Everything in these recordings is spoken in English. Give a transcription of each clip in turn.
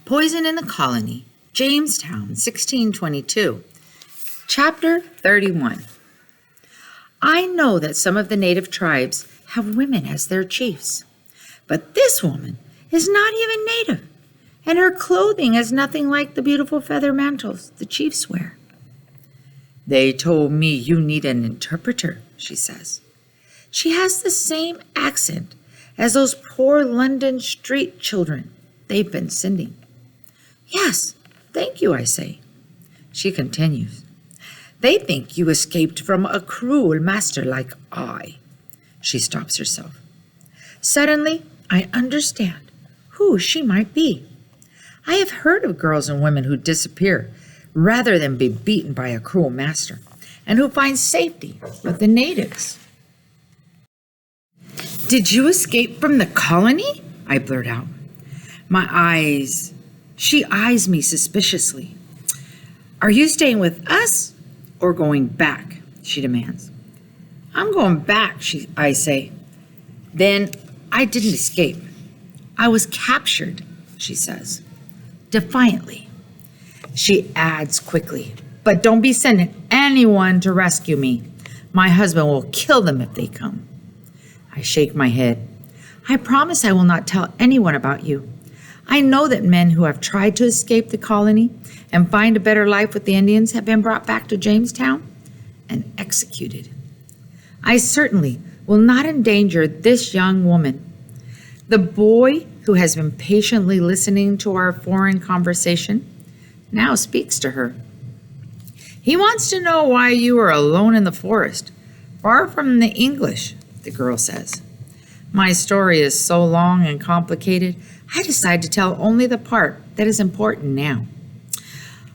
Poison in the Colony, Jamestown, 1622. Chapter 31. I know that some of the native tribes have women as their chiefs, but this woman is not even native, and her clothing is nothing like the beautiful feather mantles the chiefs wear. They told me you need an interpreter, she says. She has the same accent as those poor London street children they've been sending. Yes, thank you, I say. She continues. They think you escaped from a cruel master like I. She stops herself. Suddenly, I understand who she might be. I have heard of girls and women who disappear rather than be beaten by a cruel master, and who find safety with the natives. Did you escape from the colony? I blurt out. She eyes me suspiciously. Are you staying with us or going back? She demands. I'm going back, I say. Then I didn't escape. I was captured, she says, defiantly. She adds quickly, but don't be sending anyone to rescue me. My husband will kill them if they come. I shake my head. I promise I will not tell anyone about you. I know that men who have tried to escape the colony and find a better life with the Indians have been brought back to Jamestown and executed. I certainly will not endanger this young woman. The boy who has been patiently listening to our foreign conversation now speaks to her. He wants to know why you are alone in the forest, far from the English, the girl says. My story is so long and complicated, I decide to tell only the part that is important now.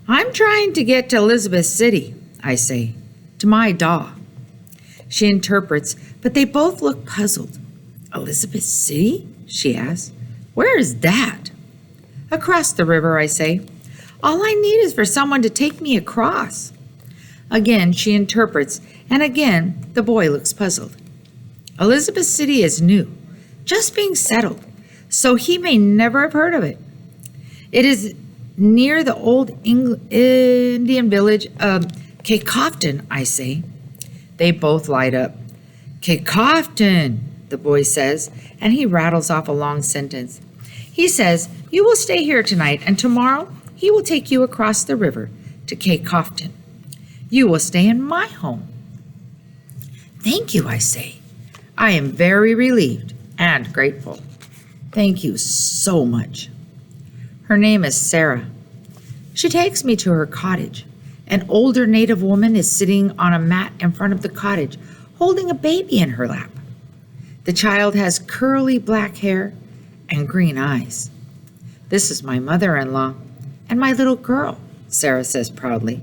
I'm trying to get to Elizabeth City, I say, to my daw. She interprets, but they both look puzzled. Elizabeth City? She asks. Where is that? Across the river, I say. All I need is for someone to take me across. Again, she interprets, and again, the boy looks puzzled. Elizabeth City is new, just being settled, so he may never have heard of it. It is near the old Indian village of Kecoughtan, I say. They both light up. Kecoughtan, the boy says, and he rattles off a long sentence. He says, you will stay here tonight, and tomorrow he will take you across the river to Kecoughtan. You will stay in my home. Thank you, I say. I am very relieved and grateful. Thank you so much. Her name is Sarah. She takes me to her cottage. An older native woman is sitting on a mat in front of the cottage, holding a baby in her lap. The child has curly black hair and green eyes. This is my mother-in-law and my little girl, Sarah says proudly.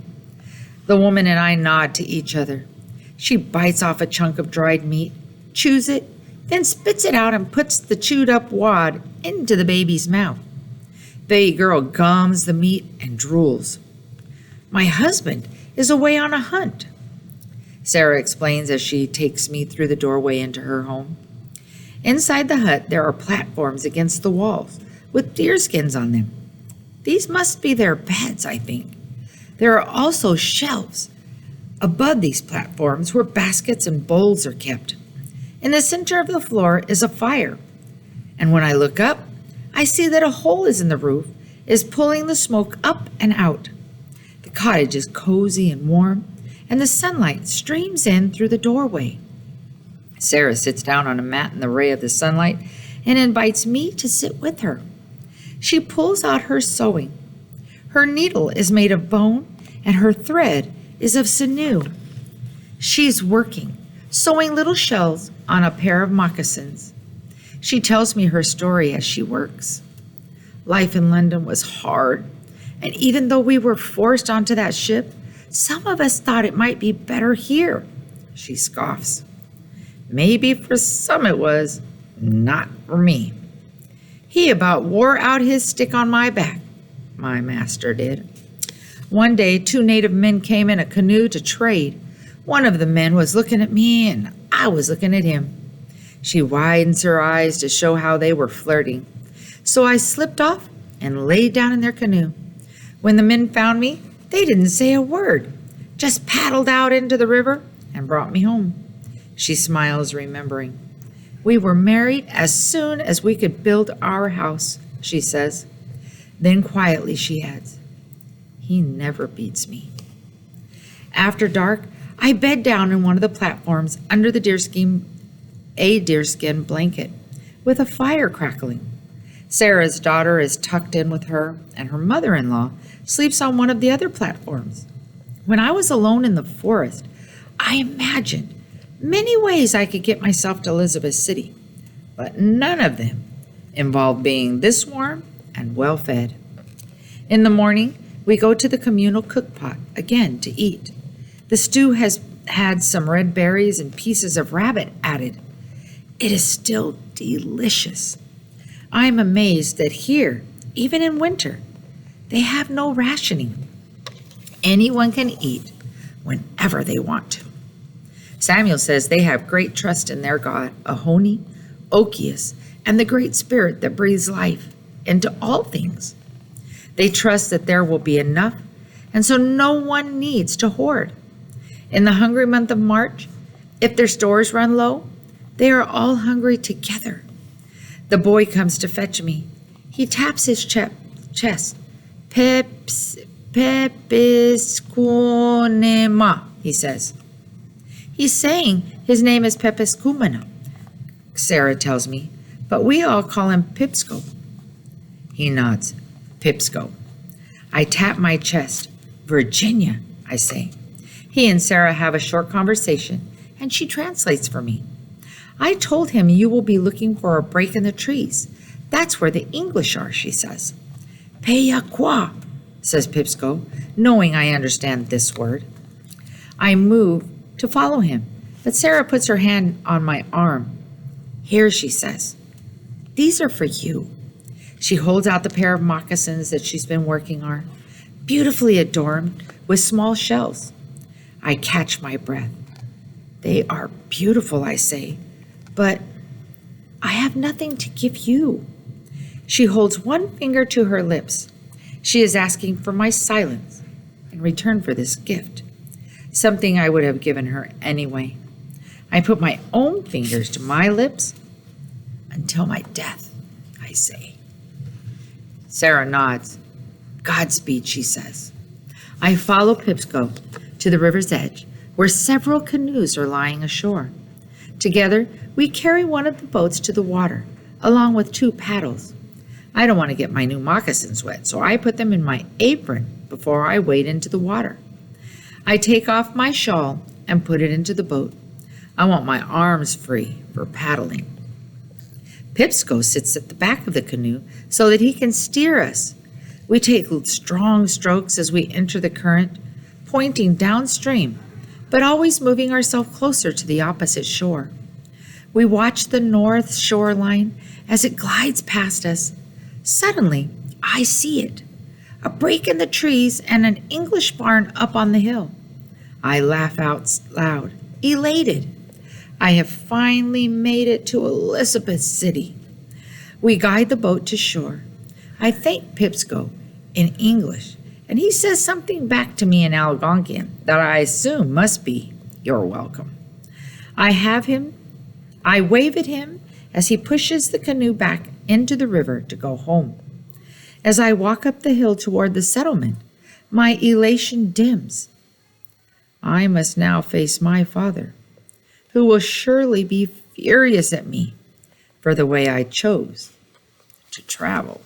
The woman and I nod to each other. She bites off a chunk of dried meat, chews it, then spits it out and puts the chewed up wad into the baby's mouth. The girl gums the meat and drools. My husband is away on a hunt, Sarah explains as she takes me through the doorway into her home. Inside the hut, there are platforms against the walls with deerskins on them. These must be their beds, I think. There are also shelves above these platforms where baskets and bowls are kept. In the center of the floor is a fire, and when I look up, I see that a hole is in the roof, is pulling the smoke up and out. The cottage is cozy and warm, and the sunlight streams in through the doorway. Sarah sits down on a mat in the ray of the sunlight and invites me to sit with her. She pulls out her sewing. Her needle is made of bone, and her thread is of sinew. She's working, sewing little shells on a pair of moccasins. She tells me her story as she works. Life in London was hard, and even though we were forced onto that ship, some of us thought it might be better here, she scoffs. Maybe for some it was, not for me. He about wore out his stick on my back, my master did. One day, 2 native men came in a canoe to trade. One of the men was looking at me, and I was looking at him. She widens her eyes to show how they were flirting. So I slipped off and laid down in their canoe. When the men found me, they didn't say a word, just paddled out into the river and brought me home. She smiles, remembering. We were married as soon as we could build our house, she says. Then quietly she adds, he never beats me. After dark, I bed down in one of the platforms under the deerskin blanket with a fire crackling. Sarah's daughter is tucked in with her, and her mother-in-law sleeps on one of the other platforms. When I was alone in the forest, I imagined many ways I could get myself to Elizabeth City, but none of them involved being this warm and well-fed. In the morning, we go to the communal cookpot again to eat. The stew has had some red berries and pieces of rabbit added. It is still delicious. I am amazed that here, even in winter, they have no rationing. Anyone can eat whenever they want to. Samuel says they have great trust in their God, Ahoni, Okius, and the Great Spirit that breathes life into all things. They trust that there will be enough, and so no one needs to hoard. In the hungry month of March, if their stores run low, they are all hungry together. The boy comes to fetch me. He taps his chest. Pepeskunema, he says. He's saying his name is Pepeskumena, Sarah tells me, but we all call him Pipsco. He nods. Pipsco. I tap my chest. Virginia, I say. He and Sarah have a short conversation, and she translates for me. I told him you will be looking for a break in the trees. That's where the English are, she says. Peyaqua, says Pipsco, knowing I understand this word. I move to follow him, but Sarah puts her hand on my arm. Here, she says. These are for you. She holds out the pair of moccasins that she's been working on, beautifully adorned with small shells. I catch my breath. They are beautiful, I say, but I have nothing to give you. She holds one finger to her lips. She is asking for my silence in return for this gift, something I would have given her anyway. I put my own fingers to my lips. Until my death, I say. Sarah nods. Godspeed, she says. I follow Pipsco to the river's edge, where several canoes are lying ashore. Together, we carry one of the boats to the water, along with 2 paddles. I don't want to get my new moccasins wet, so I put them in my apron before I wade into the water. I take off my shawl and put it into the boat. I want my arms free for paddling. Pipsco sits at the back of the canoe so that he can steer us. We take strong strokes as we enter the current, pointing downstream, but always moving ourselves closer to the opposite shore. We watch the north shoreline as it glides past us. Suddenly, I see it, a break in the trees and an English barn up on the hill. I laugh out loud, elated. I have finally made it to Elizabeth City. We guide the boat to shore. I thank Pipsco in English, and he says something back to me in Algonquian that I assume must be, "You're welcome." I wave at him as he pushes the canoe back into the river to go home. As I walk up the hill toward the settlement, my elation dims. I must now face my father, who will surely be furious at me for the way I chose to travel.